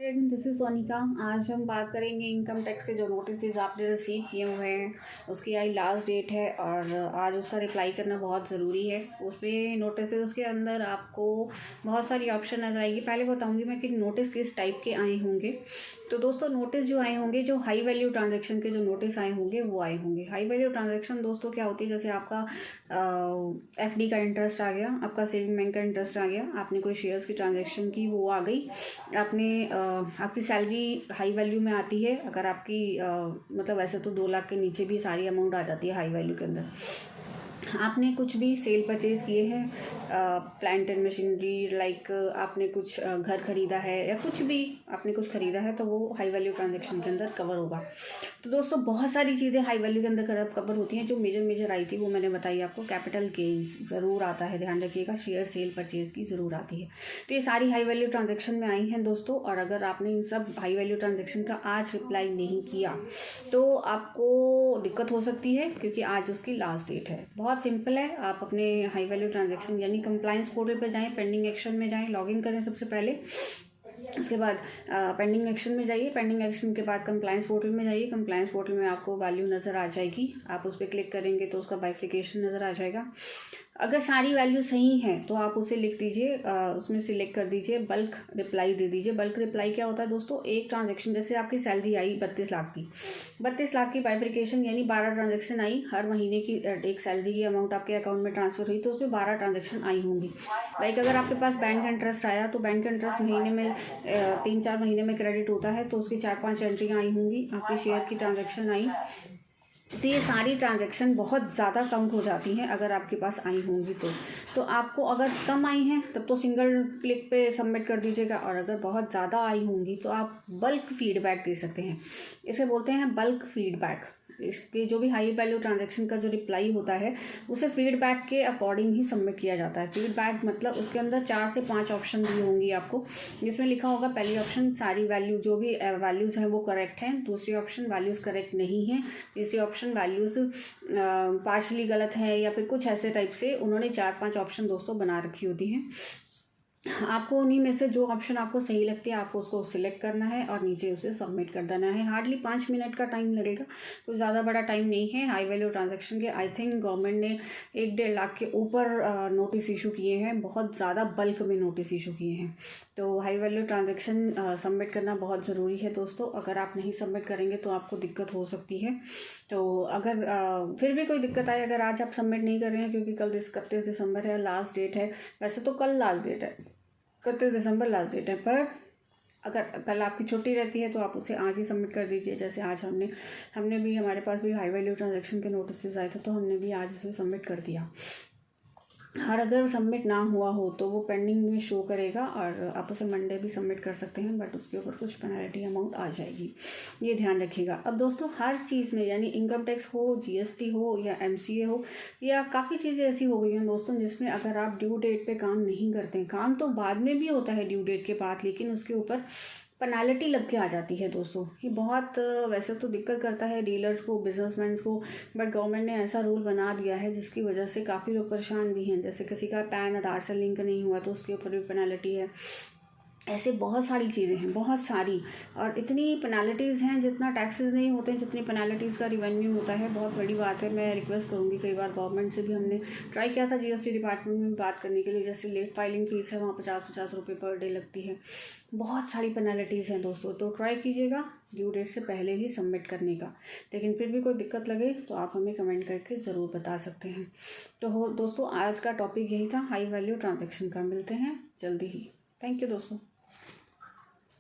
This is Sonika. आज हम बात करेंगे इनकम टैक्स के जो नोटिस आपने रिसीव किए हुए हैं उसकी आई लास्ट डेट है और आज उसका रिप्लाई करना बहुत ज़रूरी है। उसमें नोटिस के अंदर आपको बहुत सारी ऑप्शन नजर आएगी। पहले बताऊंगी मैं कि नोटिस किस टाइप के आए होंगे। तो दोस्तों नोटिस जो आए होंगे, जो हाई वैल्यू ट्रांजेक्शन के जो नोटिस आए होंगे वो आए होंगे। हाई वैल्यू ट्रांजेक्शन दोस्तों क्या होती है, जैसे आपका एफडी का इंटरेस्ट आ गया, आपका सेविंग बैंक का इंटरेस्ट आ गया, आपने कोई शेयर्स की ट्रांजेक्शन की वो आ गई, आपने आपकी सैलरी हाई वैल्यू में आती है। अगर आपकी मतलब वैसे तो 2 लाख के नीचे भी सारी अमाउंट आ जाती है हाई वैल्यू के अंदर। आपने कुछ भी सेल परचेज किए हैं, प्लांट एंड मशीनरी, लाइक आपने कुछ घर खरीदा है या कुछ भी आपने कुछ खरीदा है तो वो हाई वैल्यू ट्रांजेक्शन के अंदर कवर होगा। तो दोस्तों बहुत सारी चीज़ें हाई वैल्यू के अंदर कवर होती हैं। जो मेजर आई थी वो मैंने बताई आपको। कैपिटल गेन्स ज़रूर आता है, ध्यान रखिएगा। शेयर सेल परचेज की ज़रूर आती है। तो ये सारी हाई वैल्यू ट्रांजेक्शन में आई हैं दोस्तों। और अगर आपने इन सब हाई वैल्यू ट्रांजेक्शन का आज रिप्लाई नहीं किया तो आपको दिक्कत हो सकती है, क्योंकि आज उसकी लास्ट डेट है। बहुत सिंपल है। आप अपने हाई वैल्यू ट्रांजेक्शन यानी कंप्लायंस पोर्टल पर जाएं, पेंडिंग एक्शन में जाएं, लॉगिन करें सबसे पहले। उसके बाद पेंडिंग एक्शन में जाइए, पेंडिंग एक्शन के बाद कंप्लायंस पोर्टल में जाइए। कंप्लायंस पोर्टल में आपको वैल्यू नज़र आ जाएगी, आप उस पर क्लिक करेंगे तो उसका बाइफिकेशन नज़र आ जाएगा। अगर सारी वैल्यू सही है तो आप उसे लिख दीजिए, उसमें सिलेक्ट कर दीजिए, बल्क रिप्लाई दे दीजिए। बल्क रिप्लाई क्या होता है दोस्तों, एक ट्रांजेक्शन, जैसे आपकी सैलरी आई 32 लाख की, 32 लाख की बाइफिकेशन यानी 12 ट्रांजेक्शन आई। हर महीने की एक सैलरी की अमाउंट आपके अकाउंट में ट्रांसफर हुई तो उसमें 12 ट्रांजेक्शन आई होंगी। लाइक अगर आपके पास बैंक इंटरेस्ट आया तो बैंक इंटरेस्ट महीने में 3-4 महीने में क्रेडिट होता है, तो उसकी 4-5 एंट्रियाँ आई होंगी। आपके शेयर की ट्रांजेक्शन आई, तो ये सारी ट्रांजेक्शन बहुत ज़्यादा काउंट हो जाती हैं अगर आपके पास आई होंगी तो आपको अगर कम आई हैं तब तो सिंगल क्लिक पे सबमिट कर दीजिएगा। और अगर बहुत ज़्यादा आई होंगी तो आप बल्क फीडबैक दे सकते हैं। इसे बोलते हैं बल्क फीडबैक। इसके जो भी हाई वैल्यू ट्रांजेक्शन का जो रिप्लाई होता है उसे फीडबैक के अकॉर्डिंग ही सबमिट किया जाता है। फीडबैक मतलब उसके अंदर 4 से 5 ऑप्शन दी होंगी आपको, जिसमें लिखा होगा पहली ऑप्शन सारी वैल्यू जो भी वैल्यूज़ हैं वो करेक्ट हैं, दूसरी ऑप्शन वैल्यूज़ करेक्ट नहीं है, तीसरी ऑप्शन वैल्यूज़ पार्शली गलत है, या फिर कुछ ऐसे टाइप से उन्होंने 4-5 ऑप्शन दोस्तों बना रखी होती हैं। आपको उन्हीं में से जो ऑप्शन आपको सही लगती है आपको उसको सिलेक्ट करना है और नीचे उसे सबमिट कर देना है। हार्डली 5 मिनट का टाइम लगेगा, कुछ ज़्यादा बड़ा टाइम नहीं है। हाई वैल्यू ट्रांजैक्शन के आई थिंक गवर्नमेंट ने 1-1.5 लाख के ऊपर नोटिस इशू किए हैं, बहुत ज़्यादा बल्क में नोटिस इशू किए हैं। तो हाई वैल्यू ट्रांजैक्शन सबमिट करना बहुत ज़रूरी है दोस्तों। अगर आप नहीं सबमिट करेंगे तो आपको दिक्कत हो सकती है। तो अगर फिर भी कोई दिक्कत आए, अगर आज आप सबमिट नहीं कर रहे हैं, क्योंकि कल 31 दिसंबर है, लास्ट डेट है। वैसे तो कल लास्ट डेट है, 31 दिसंबर लास्ट डेट है, पर अगर कल आपकी छुट्टी रहती है तो आप उसे आज ही सबमिट कर दीजिए। जैसे आज हमने भी, हमारे पास भी हाई वैल्यू ट्रांजैक्शन के नोटिस आए थे तो हमने भी आज उसे सबमिट कर दिया। और अगर सबमिट ना हुआ हो तो वो पेंडिंग में शो करेगा और आप उसे मंडे भी सबमिट कर सकते हैं, बट उसके ऊपर कुछ पेनल्टी अमाउंट आ जाएगी, ये ध्यान रखिएगा। अब दोस्तों हर चीज़ में, यानी इनकम टैक्स हो, जीएसटी हो या एमसीए हो, या काफ़ी चीज़ें ऐसी हो गई हैं दोस्तों जिसमें अगर आप ड्यू डेट पे काम नहीं करते हैं, काम तो बाद में भी होता है ड्यू डेट के बाद, लेकिन उसके ऊपर पेनाल्टी लग के आ जाती है दोस्तों। ये बहुत वैसे तो दिक्कत करता है डीलर्स को, बिजनेसमैन को, बट गवर्नमेंट ने ऐसा रूल बना दिया है जिसकी वजह से काफ़ी लोग परेशान भी हैं। जैसे किसी का पैन आधार से लिंक नहीं हुआ तो उसके ऊपर भी पेनाल्टी है। ऐसे बहुत सारी चीज़ें हैं, बहुत सारी, और इतनी पेनाल्टीज़ हैं जितना टैक्सेस नहीं होते हैं जितनी पेनाल्टीज़ का रिवेन्यू होता है। बहुत बड़ी बात है। मैं रिक्वेस्ट करूँगी, कई बार गवर्नमेंट से भी हमने ट्राई किया था जीएसटी डिपार्टमेंट में बात करने के लिए। जैसे लेट फाइलिंग फीस है, वहाँ 50-50 रुपये पर डे लगती है। बहुत सारी पेनाल्टीज़ हैं दोस्तों, तो ट्राई कीजिएगा ड्यू डेट से पहले ही सबमिट करने का। लेकिन फिर भी कोई दिक्कत लगे तो आप हमें कमेंट करके ज़रूर बता सकते हैं। तो दोस्तों आज का टॉपिक यही था, हाई वैल्यू ट्रांजेक्शन का। मिलते हैं जल्दी ही। थैंक यू दोस्तों।